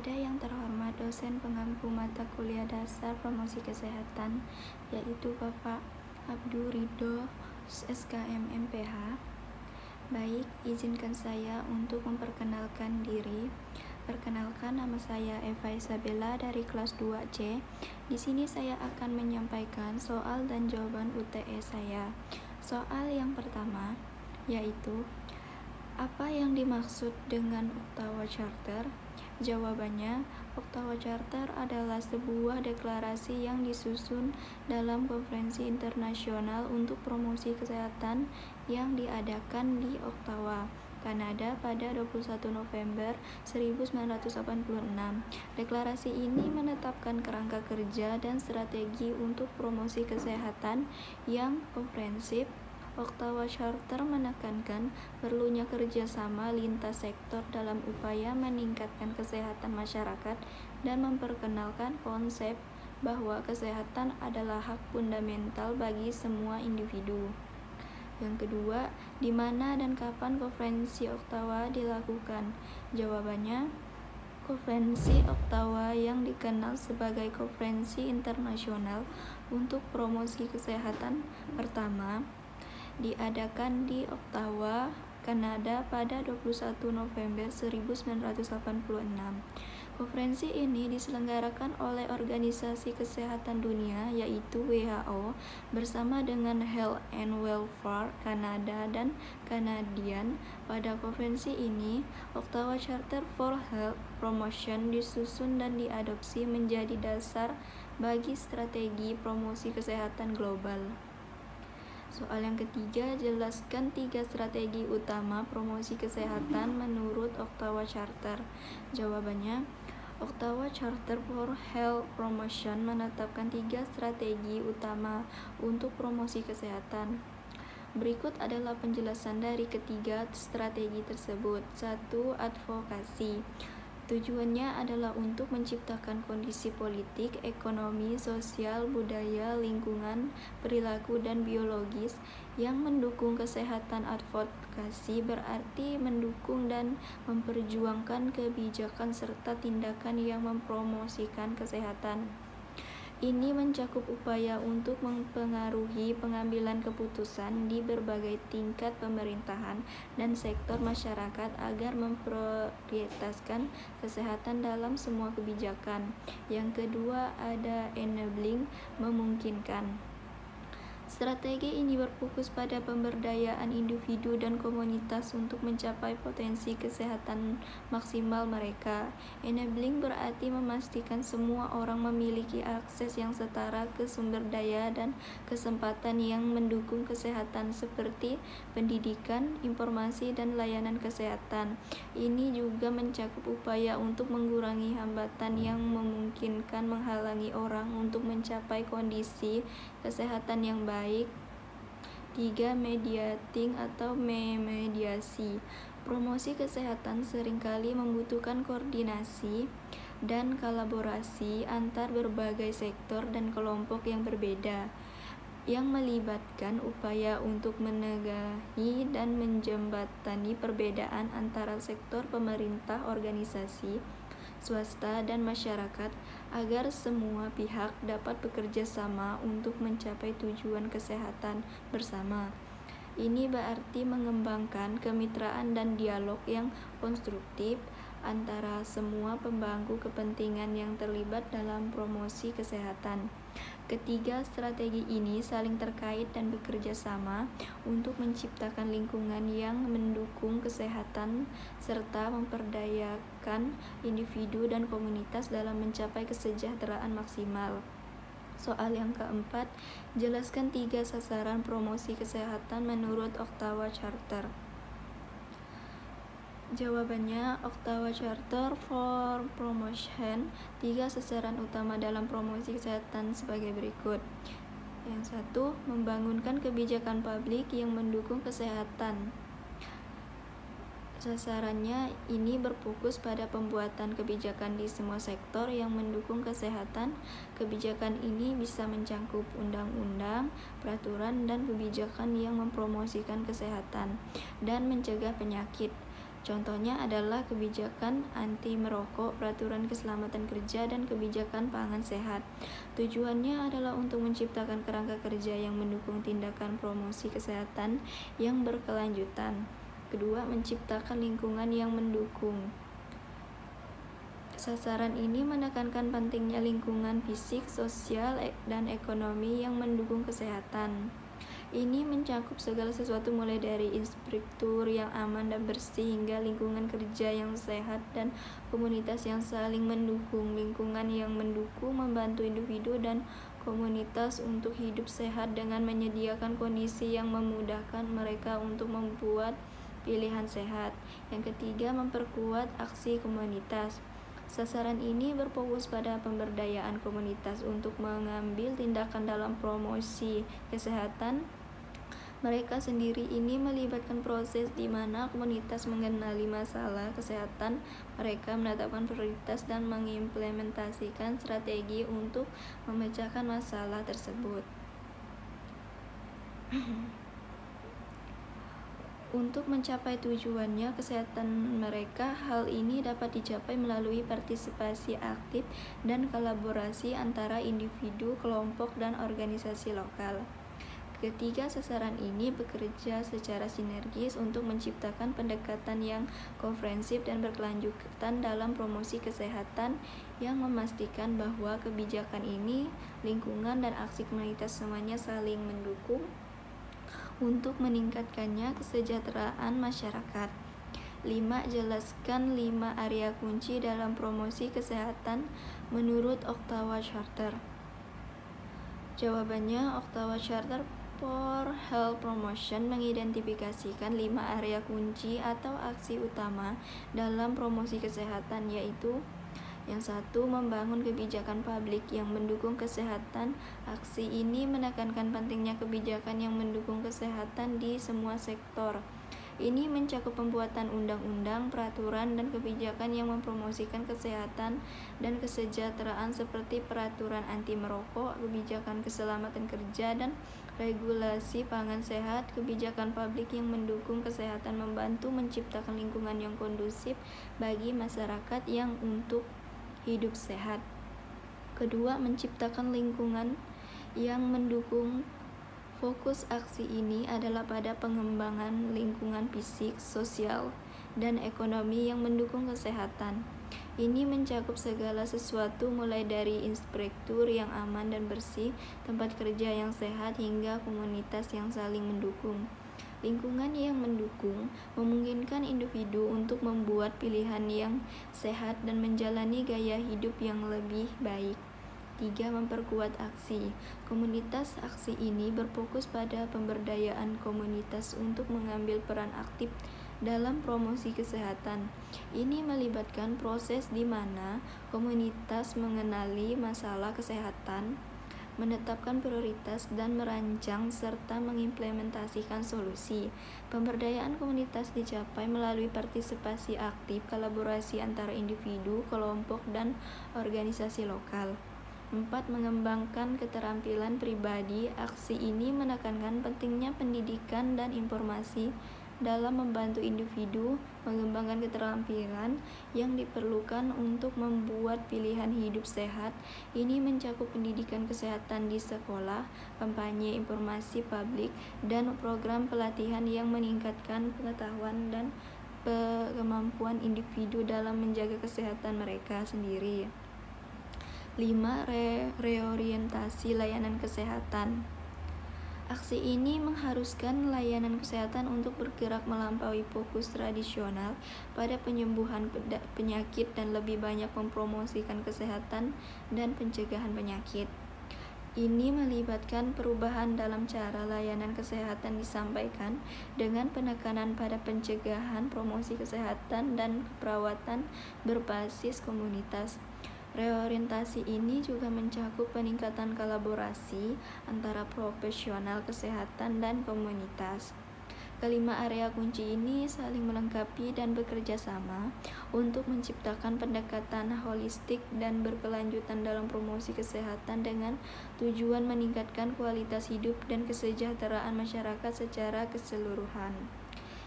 Kepada yang terhormat dosen pengampu mata kuliah dasar promosi kesehatan, yaitu Bapak Abdul Ridho, SKM MPH. Baik, izinkan saya untuk memperkenalkan diri. Perkenalkan, nama saya Eva Isabella dari kelas 2C. Di sini saya akan menyampaikan soal dan jawaban UTS saya. Soal yang pertama yaitu apa yang dimaksud dengan Ottawa Charter? Jawabannya, Ottawa Charter adalah sebuah deklarasi yang disusun dalam konferensi internasional untuk promosi kesehatan yang diadakan di Ottawa, Kanada pada 21 November 1986. Deklarasi ini menetapkan kerangka kerja dan strategi untuk promosi kesehatan yang komprehensif. Ottawa Charter menekankan perlunya kerjasama lintas sektor dalam upaya meningkatkan kesehatan masyarakat dan memperkenalkan konsep bahwa kesehatan adalah hak fundamental bagi semua individu. Yang kedua, di mana dan kapan konferensi Ottawa dilakukan? Jawabannya, Konferensi Ottawa yang dikenal sebagai Konferensi Internasional untuk Promosi Kesehatan pertama diadakan di Ottawa, Kanada pada 21 November 1986. Konferensi ini diselenggarakan oleh Organisasi Kesehatan Dunia yaitu WHO bersama dengan Health and Welfare Canada dan Canadian. Pada konferensi ini, Ottawa Charter for Health Promotion disusun dan diadopsi menjadi dasar bagi strategi promosi kesehatan global. Soal yang ketiga, jelaskan 3 strategi utama promosi kesehatan menurut Ottawa Charter. Jawabannya, Ottawa Charter for Health Promotion menetapkan 3 strategi utama untuk promosi kesehatan. Berikut adalah penjelasan dari ketiga strategi tersebut. 1. Advokasi. Tujuannya adalah untuk menciptakan kondisi politik, ekonomi, sosial, budaya, lingkungan, perilaku, dan biologis yang mendukung kesehatan. Advokasi berarti mendukung dan memperjuangkan kebijakan serta tindakan yang mempromosikan kesehatan. Ini mencakup upaya untuk mempengaruhi pengambilan keputusan di berbagai tingkat pemerintahan dan sektor masyarakat agar memprioritaskan kesehatan dalam semua kebijakan. Yang kedua, ada enabling, memungkinkan. Strategi ini berfokus pada pemberdayaan individu dan komunitas untuk mencapai potensi kesehatan maksimal mereka. Enabling berarti memastikan semua orang memiliki akses yang setara ke sumber daya dan kesempatan yang mendukung kesehatan seperti pendidikan, informasi, dan layanan kesehatan. Ini juga mencakup upaya untuk mengurangi hambatan yang memungkinkan menghalangi orang untuk mencapai kondisi kesehatan yang baik. 3. Mediating atau memediasi. Promosi kesehatan seringkali membutuhkan koordinasi dan kolaborasi antar berbagai sektor dan kelompok yang berbeda, yang melibatkan upaya untuk menegahi dan menjembatani perbedaan antara sektor pemerintah, organisasi swasta, dan masyarakat agar semua pihak dapat bekerja sama untuk mencapai tujuan kesehatan bersama. Ini berarti mengembangkan kemitraan dan dialog yang konstruktif antara semua pemangku kepentingan yang terlibat dalam promosi kesehatan. Ketiga strategi ini saling terkait dan bekerja sama untuk menciptakan lingkungan yang mendukung kesehatan serta memperdayakan individu dan komunitas dalam mencapai kesejahteraan maksimal. Soal yang keempat, jelaskan 3 sasaran promosi kesehatan menurut Ottawa Charter. Jawabannya, Ottawa Charter for Promotion 3 sasaran utama dalam promosi kesehatan sebagai berikut. Yang 1, membangunkan kebijakan publik yang mendukung kesehatan. Sasarannya ini berfokus pada pembuatan kebijakan di semua sektor yang mendukung kesehatan. Kebijakan ini bisa mencakup undang-undang, peraturan, dan kebijakan yang mempromosikan kesehatan dan mencegah penyakit. Contohnya adalah kebijakan anti merokok, peraturan keselamatan kerja, dan kebijakan pangan sehat. Tujuannya adalah untuk menciptakan kerangka kerja yang mendukung tindakan promosi kesehatan yang berkelanjutan. Kedua, menciptakan lingkungan yang mendukung. Sasaran ini menekankan pentingnya lingkungan fisik, sosial, dan ekonomi yang mendukung kesehatan. Ini mencakup segala sesuatu mulai dari infrastruktur yang aman dan bersih hingga lingkungan kerja yang sehat dan komunitas yang saling mendukung. Lingkungan yang mendukung membantu individu dan komunitas untuk hidup sehat dengan menyediakan kondisi yang memudahkan mereka untuk membuat pilihan sehat. Yang ketiga, memperkuat aksi komunitas. Sasaran ini berfokus pada pemberdayaan komunitas untuk mengambil tindakan dalam promosi kesehatan mereka sendiri. Ini melibatkan proses di mana komunitas mengenali masalah kesehatan mereka, menetapkan prioritas, dan mengimplementasikan strategi untuk memecahkan masalah tersebut. Untuk mencapai tujuannya kesehatan mereka, hal ini dapat dicapai melalui partisipasi aktif dan kolaborasi antara individu, kelompok, dan organisasi lokal. Ketiga, sasaran ini bekerja secara sinergis untuk menciptakan pendekatan yang komprehensif dan berkelanjutan dalam promosi kesehatan yang memastikan bahwa kebijakan ini, lingkungan, dan aksi komunitas semuanya saling mendukung untuk meningkatkannya kesejahteraan masyarakat. 5. Jelaskan 5 area kunci dalam promosi kesehatan menurut Ottawa Charter. Jawabannya, Ottawa Charter for Health Promotion mengidentifikasikan 5 area kunci atau aksi utama dalam promosi kesehatan, yaitu yang satu, membangun kebijakan publik yang mendukung kesehatan. Aksi ini menekankan pentingnya kebijakan yang mendukung kesehatan di semua sektor. Ini mencakup pembuatan undang-undang, peraturan, dan kebijakan yang mempromosikan kesehatan dan kesejahteraan seperti peraturan anti merokok, kebijakan keselamatan kerja, dan regulasi pangan sehat. Kebijakan publik yang mendukung kesehatan membantu menciptakan lingkungan yang kondusif bagi masyarakat yang untuk hidup sehat. Kedua, menciptakan lingkungan yang mendukung. Fokus aksi ini adalah pada pengembangan lingkungan fisik, sosial, dan ekonomi yang mendukung kesehatan. Ini mencakup segala sesuatu mulai dari infrastruktur yang aman dan bersih, tempat kerja yang sehat, hingga komunitas yang saling mendukung. Lingkungan yang mendukung memungkinkan individu untuk membuat pilihan yang sehat dan menjalani gaya hidup yang lebih baik. 3. Memperkuat aksi komunitas. Aksi ini berfokus pada pemberdayaan komunitas untuk mengambil peran aktif dalam promosi kesehatan. Ini melibatkan proses di mana komunitas mengenali masalah kesehatan, menetapkan prioritas, dan merancang serta mengimplementasikan solusi. Pemberdayaan komunitas dicapai melalui partisipasi aktif, kolaborasi antara individu, kelompok, dan organisasi lokal. 4. Mengembangkan keterampilan pribadi. Aksi ini menekankan pentingnya pendidikan dan informasi dalam membantu individu mengembangkan keterampilan yang diperlukan untuk membuat pilihan hidup sehat. Ini mencakup pendidikan kesehatan di sekolah, kampanye informasi publik, dan program pelatihan yang meningkatkan pengetahuan dan kemampuan individu dalam menjaga kesehatan mereka sendiri. 5. Reorientasi layanan kesehatan. Aksi ini mengharuskan layanan kesehatan untuk bergerak melampaui fokus tradisional pada penyembuhan penyakit dan lebih banyak mempromosikan kesehatan dan pencegahan penyakit. Ini melibatkan perubahan dalam cara layanan kesehatan disampaikan dengan penekanan pada pencegahan, promosi kesehatan, dan keperawatan berbasis komunitas. Reorientasi ini juga mencakup peningkatan kolaborasi antara profesional kesehatan dan komunitas. Kelima area kunci ini saling melengkapi dan bekerja sama untuk menciptakan pendekatan holistik dan berkelanjutan dalam promosi kesehatan dengan tujuan meningkatkan kualitas hidup dan kesejahteraan masyarakat secara keseluruhan.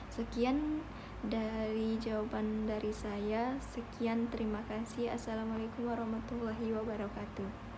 Sekian Dari jawaban dari saya, sekian, terima kasih. Assalamualaikum warahmatullahi wabarakatuh.